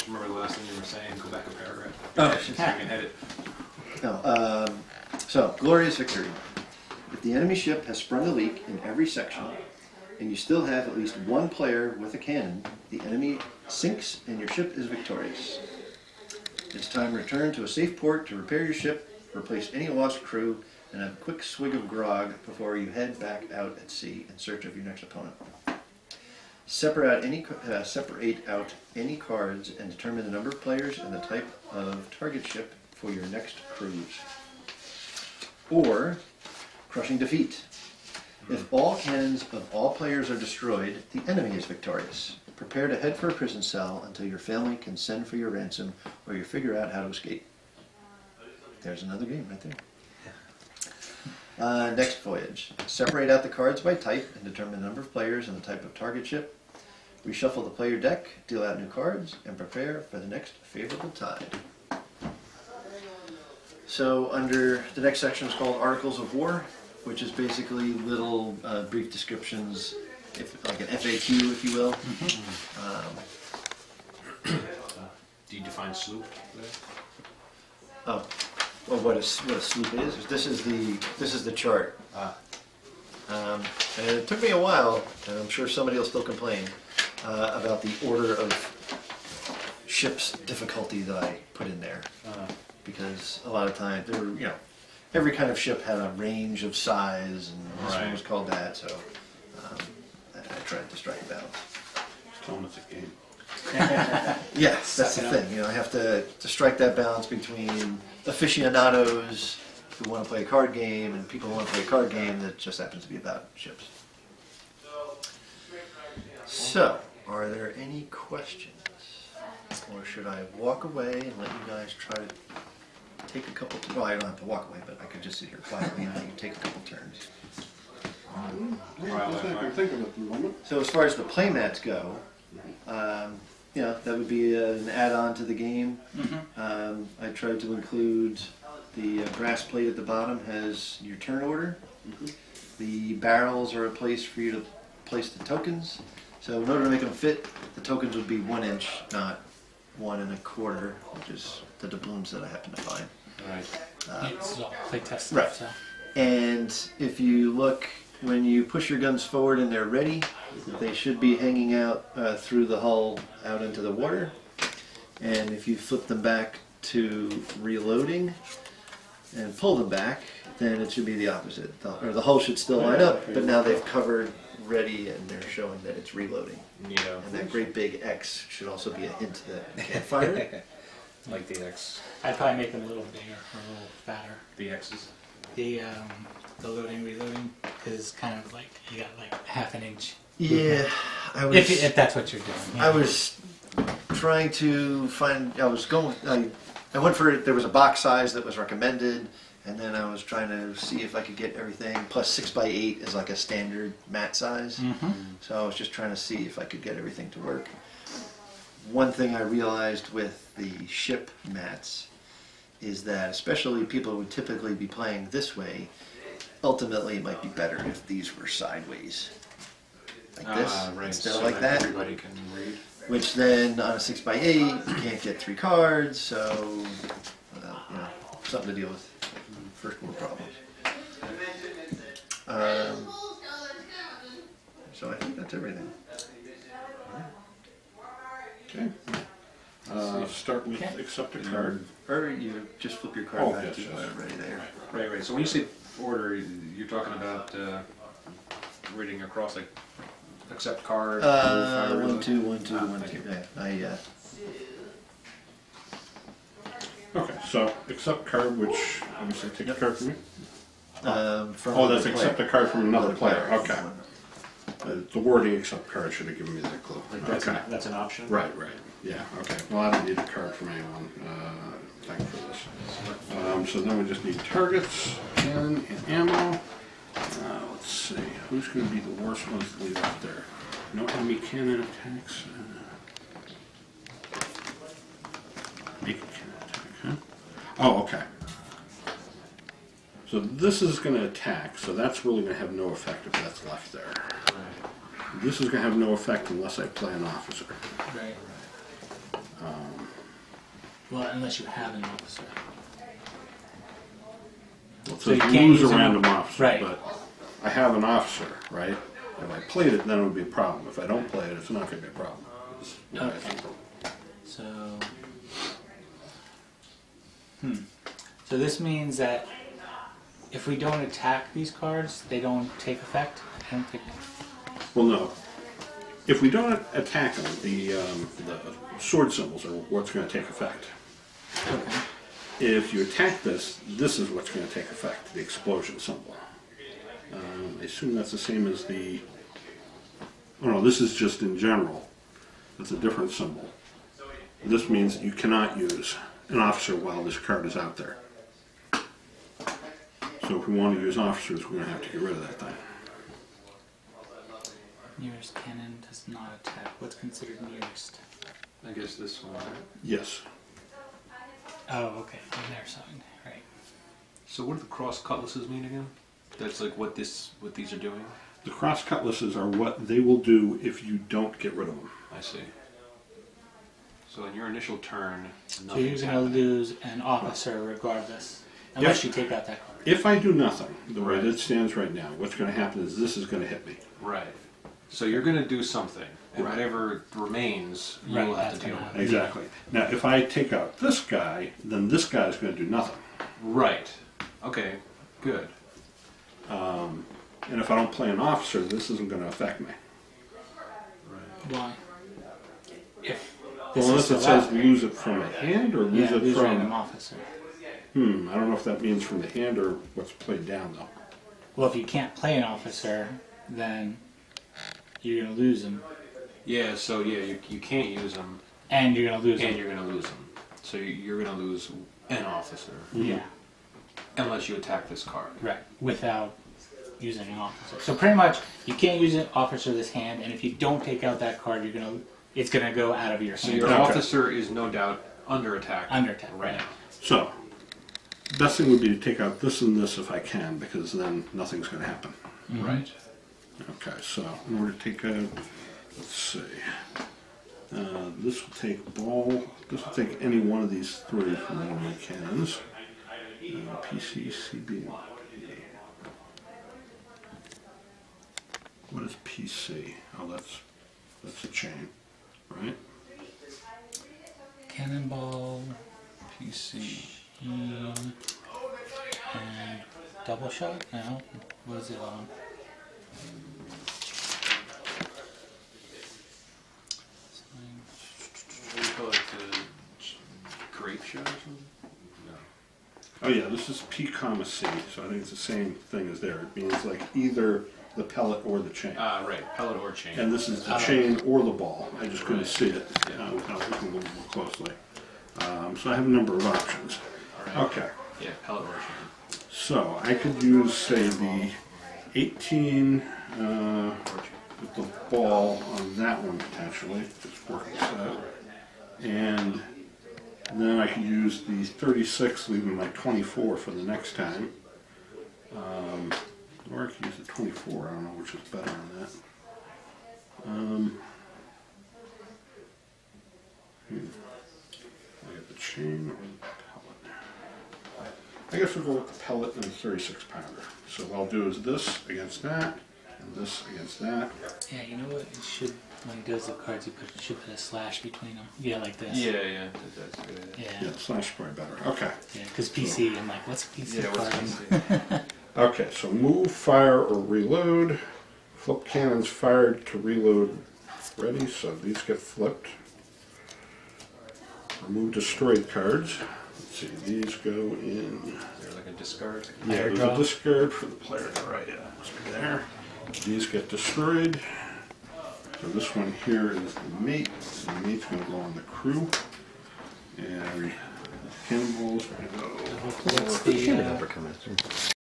just remember the last thing you were saying. Go back a paragraph. Oh, So I can edit. No, so, glorious victory. If the enemy ship has sprung a leak in every section, and you still have at least one player with a cannon, the enemy sinks and your ship is victorious. It's time to return to a safe port to repair your ship, replace any lost crew, and have a quick swig of grog before you head back out at sea in search of your next opponent. Separate out any cards and determine the number of players and the type of target ship for your next cruise. Or, crushing defeat. If all cannons of all players are destroyed, the enemy is victorious. Prepare to head for a prison cell until your family can send for your ransom or you figure out how to escape. There's another game right there. Next voyage. Separate out the cards by type and determine the number of players and the type of target ship. Reshuffle the player deck, deal out new cards, and prepare for the next favorable tide. So under the next section is called Articles of War, which is basically little brief descriptions, like an FAQ, if you will. Do you define sloop there? Oh, well, what a sloop is? This is the chart. And it took me a while, and I'm sure somebody will still complain about the order of ship's difficulty that I put in there, because a lot of times there were, every kind of ship had a range of size, and this one was called that. So I tried to strike a balance. Telling us a game. Yes, that's the thing. I have to strike that balance between aficionados who want to play a card game and people who want to play a card game that just happens to be about ships. So, are there any questions? Or should I walk away and let you guys try to take a couple, well, I don't have to walk away, but I could just sit here quietly and let you take a couple turns. I'm thinking at the moment. So as far as the playmats go, that would be an add-on to the game. I tried to include the brass plate at the bottom has your turn order. The barrels are a place for you to place the tokens. So in order to make them fit, the tokens would be 1 inch, not 1 1/4, which is the doubloons that I happen to find. Right. It's all play test Right. stuff. And if you look, when you push your guns forward and they're ready, they should be hanging out through the hull out into the water. And if you flip them back to reloading and pull them back, then it should be the opposite. The hull should still line up, but now they've covered ready and they're showing that it's reloading. Neato. And that great big X should also be a hint that you can't fire it. Like the X. I'd probably make them a little bigger or a little fatter. The X's. The loading reloading is kind of like you got like half an inch. Yeah, If that's what you're doing. I was trying to find. I went for it. There was a box size that was recommended, and then I was trying to see if I could get everything. Plus 6x8 is like a standard mat size, so I was just trying to see if I could get everything to work. One thing I realized with the ship mats is that, especially people who would typically be playing this way, ultimately it might be better if these were sideways, like this, Right. instead So of like that. Everybody can read. Which then on a 6x8 you can't get 3 cards, so something to deal with. First world problems. So I think that's everything. Okay. Start with accept a card. Or you just flip your card Oh, back yes, to yes. right there. Right. So when you say order, you're talking about reading across like accept card. fire 1, reload? 2, 1, 2, Ah, 1, thank 2. you. Yeah, Okay, so accept card, which obviously take a card from me. from Oh, that's another accept a player. card from another player. player. Okay. The wording accept card should have given me that clue. Like that's, Okay. that's an option. Right. Yeah, okay. Well, I don't need a card from anyone. Thank you for this. So then we just need targets, cannon, and ammo. Let's see, who's going to be the worst ones to leave out there? No enemy cannon attacks. Make a cannon attack, huh? Oh, okay. So this is going to attack, so that's really going to have no effect if that's left there. This is going to have no effect unless I play an officer. Right. Well, unless you have an officer. Well, it So you says can't lose use a them- random officer, right. but I have an officer, right? If I played it, then it would be a problem. If I don't play it, it's not going to be a problem. Is what I Okay. think. So, So this means that if we don't attack these cards, they don't take effect? I don't think. Well, no. If we don't attack them, the sword symbols are what's going to take effect. Okay. If you attack this, this is what's going to take effect, the explosion symbol. I assume that's the same as the... Oh no, this is just in general. It's a different symbol. This means you cannot use an officer while this card is out there. So if we want to use officers, we're going to have to get rid of that thing. Nearest cannon does not attack. What's considered nearest? I guess this one. Right? Yes. Oh, okay. On their side. Right. So what do the cross cutlasses mean again? That's like what these are doing? The cross cutlasses are what they will do if you don't get rid of them. I see. So in your initial turn, So you're nothing's going to happening. lose an officer regardless. Unless you take out that card. If I do nothing, the way Right. that stands right now, what's going to happen is this is going to hit me. Right. So you're going to do something, and Right. whatever remains, you Right, will have that's to deal gonna with. happen. Exactly. Now, if I take out this guy, then this guy is going to do nothing. Right. Okay. Good. And if I don't play an officer, this isn't going to affect me. Why? If Well, this unless is it says allowed. lose it from a hand or lose Yeah, it lose random from... officer. I don't know if that means from the hand or what's played down, though. Well, if you can't play an officer, then you're going to lose him. Yeah. So yeah, you can't use them, And you're going to lose and him. you're going to lose them. So you're going to lose an officer Yeah. unless you attack this card. Right. Without using an officer. So pretty much, you can't use an officer this hand, and if you don't take out that card, it's gonna go out of your So hand. your Okay. officer is no doubt under attack. Under attack, right right. now. So, best thing would be to take out this and this if I can, because then nothing's going to happen. Right. Okay, so in order to take out, let's see, this will take ball, this will take any one of these three from one of my cannons. PC, CB. What is PC? Oh, that's a chain, right? Cannonball, PC. and double shot? No. What is it on? What do you call it? Grape shot or something? Oh yeah, this is P comma C, so I think it's the same thing as there. It means like either the pellet or the chain. Right. Pellet or chain. And this is the chain or the ball. I just couldn't Right. see it without looking a little more closely. So I have a number of options. Right. Okay, Yeah. Pellet or chain. so I could use, say, the 18 Or chain. with the ball on that one potentially, just work this out. And then I could use the 36, leaving my 24 for the next time. Or I could use the 24, I don't know which is better on that. I got the chain or the pellet. I guess we'll go with the pellet and the 36 pounder. So what I'll do is this against that, and this against that. Yeah, you know what? It should, when he does the cards, should put a slash between them. Yeah, like this. Yeah. Yeah. That's a good idea. Yeah. Yeah, slash is probably better. Okay. Yeah, because PC, I'm like, what's a PC Yeah. What's card? PC? Okay, so move, fire, or reload. Flip cannons fired to reload ready, so these get flipped. Remove destroyed cards. Let's see, these go in. They're like a discard. Yeah, Fire there's draw. a discard for the player. Right, yeah, must be there. These get destroyed. So this one here is the mate. So the mate's going to go on the crew. And the cannonball's going to go. What's the